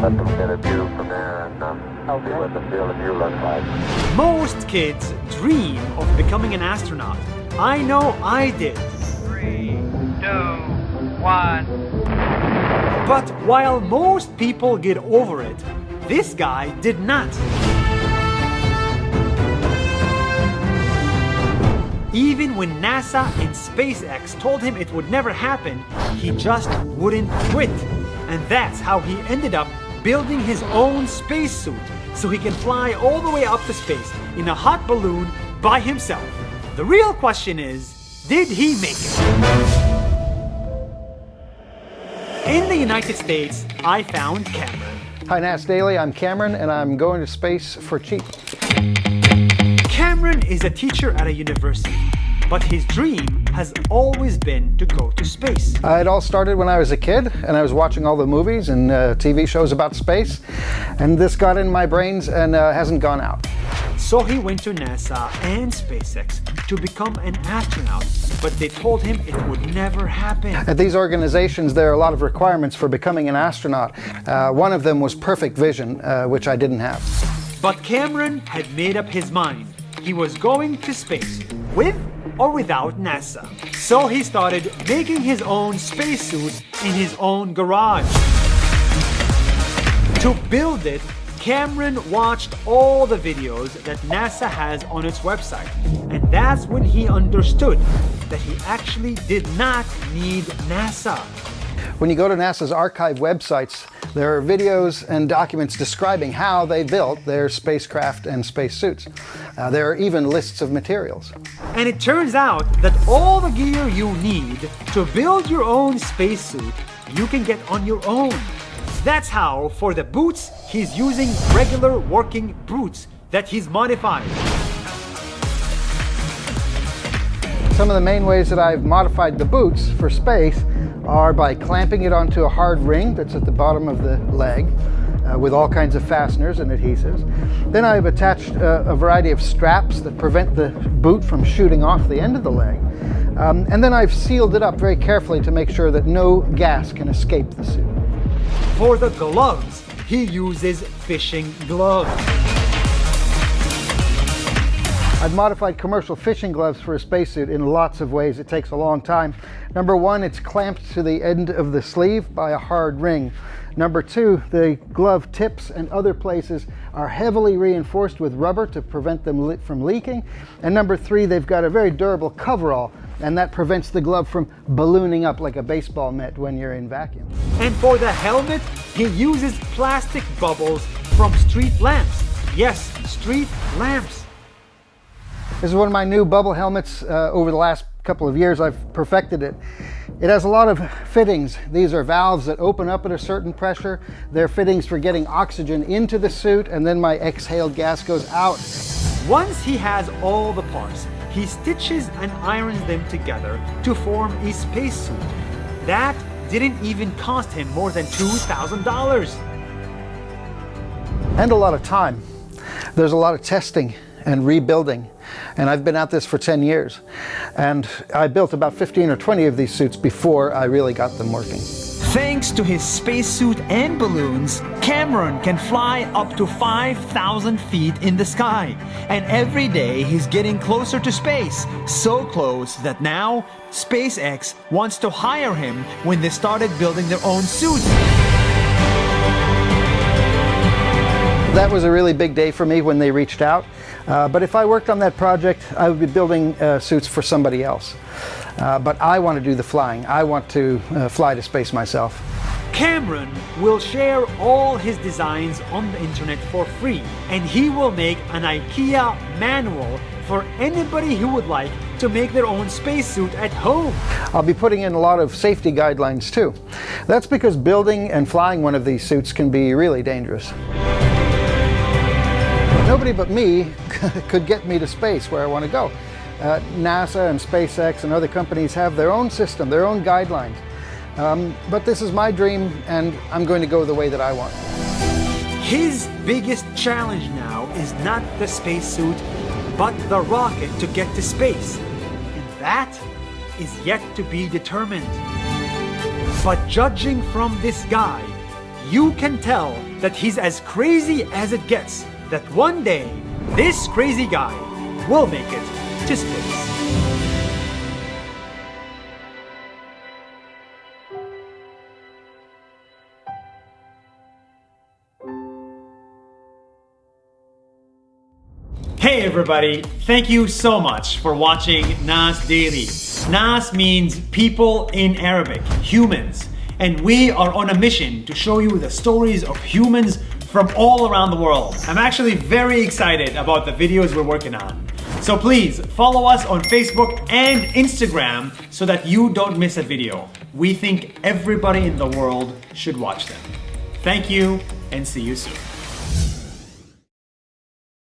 Let them get a view from there and see what the field of view looks like. Most kids dream of becoming an astronaut. I know I did. 3, 2, 1. But while most people get over it, this guy did not. Even when NASA and SpaceX told him it would never happen, he just wouldn't quit. And that's how he ended up building his own spacesuit so he can fly all the way up to space in a hot balloon by himself. The real question is, did he make it? In the United States, I found Cameron. Hi NASA Daily, I'm Cameron and I'm going to space for cheap. Cameron is a teacher at a university, but his dream has always been to go to space. It all started when I was a kid and I was watching all the movies and TV shows about space, and this got in my brains and hasn't gone out. So he went to NASA and SpaceX to become an astronaut, but they told him it would never happen. At these organizations, there are a lot of requirements for becoming an astronaut. One of them was perfect vision, which I didn't have. But Cameron had made up his mind. He was going to space, with or without NASA. So he started making his own spacesuit in his own garage. To build it, Cameron watched all the videos that NASA has on its website. And that's when he understood that he actually did not need NASA. When you go to NASA's archive websites, there are videos and documents describing how they built their spacecraft and spacesuits. There are even lists of materials. And it turns out that all the gear you need to build your own spacesuit, you can get on your own. That's how, for the boots, he's using regular working boots that he's modified. Some of the main ways that I've modified the boots for space are by clamping it onto a hard ring that's at the bottom of the leg with all kinds of fasteners and adhesives. Then I've attached a variety of straps that prevent the boot from shooting off the end of the leg. And then I've sealed it up very carefully to make sure that no gas can escape the suit. For the gloves, he uses fishing gloves. I've modified commercial fishing gloves for a spacesuit in lots of ways. It takes a long time. Number one, it's clamped to the end of the sleeve by a hard ring. Number two, the glove tips and other places are heavily reinforced with rubber to prevent them from leaking. And number three, they've got a very durable coverall, and that prevents the glove from ballooning up like a baseball mitt when you're in vacuum. And for the helmet, he uses plastic bubbles from street lamps. Yes, street lamps. This is one of my new bubble helmets. Over the last couple of years, I've perfected it. It has a lot of fittings. These are valves that open up at a certain pressure. They're fittings for getting oxygen into the suit, and then my exhaled gas goes out. Once he has all the parts, he stitches and irons them together to form a spacesuit. That didn't even cost him more than $2,000. And a lot of time. There's a lot of testing and rebuilding. And I've been at this for 10 years. And I built about 15 or 20 of these suits before I really got them working. Thanks to his spacesuit and balloons, Cameron can fly up to 5,000 feet in the sky. And every day he's getting closer to space, so close that now SpaceX wants to hire him when they started building their own suits. That was a really big day for me when they reached out. But if I worked on that project, I would be building suits for somebody else. But I want to do the flying. I want to fly to space myself. Cameron will share all his designs on the internet for free, and he will make an IKEA manual for anybody who would like to make their own spacesuit at home. I'll be putting in a lot of safety guidelines too. That's because building and flying one of these suits can be really dangerous. Nobody but me could get me to space where I want to go. NASA and SpaceX and other companies have their own system, their own guidelines. But this is my dream, and I'm going to go the way that I want. His biggest challenge now is not the spacesuit, but the rocket to get to space. And that is yet to be determined. But judging from this guy, you can tell that he's as crazy as it gets, that one day, this crazy guy will make it to space. Hey everybody, thank you so much for watching Nas Daily. Nas means people in Arabic, humans. And we are on a mission to show you the stories of humans from all around the world. I'm actually very excited about the videos we're working on. So please follow us on Facebook and Instagram so that you don't miss a video. We think everybody in the world should watch them. Thank you and see you soon.